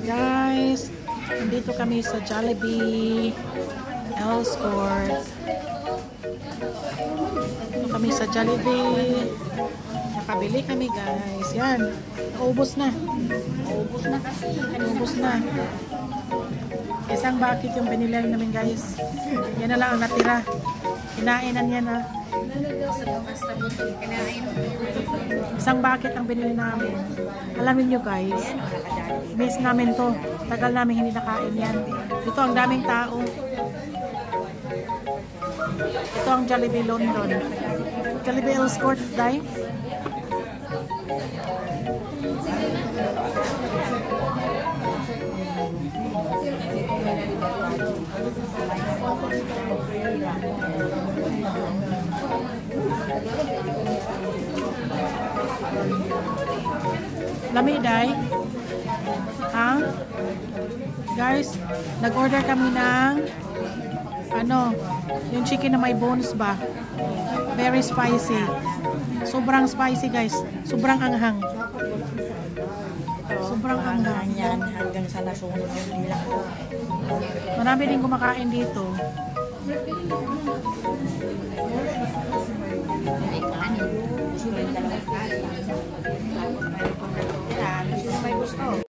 Guys, nandito kami sa Jollibee Earls Court. Dito kami sa Jollibee. Nakabili kami guys. Yan. Naubos na. Naubos na kasi. Naubos na. Isang bucket yung binili namin guys. Yan na lang ang natira. Kinainan yan ha. Isang bucket ang binili namin. Alamin nyo guys. Miss namin to. Tagal namin hindi nakain yan. Ito ang daming tao. Ito ang Jollibee London. Jollibee Earls Court dahil. Lami day. Ha? Guys, nag-order kami ng yung chicken na may bones ba? Very spicy. Sobrang spicy guys. Sobrang anghang. Sobrang anghang yan hanggang sa nasunod yung dila ko. Marami din kumakain dito. Ay, kanin. Gusto rin talaga kanin.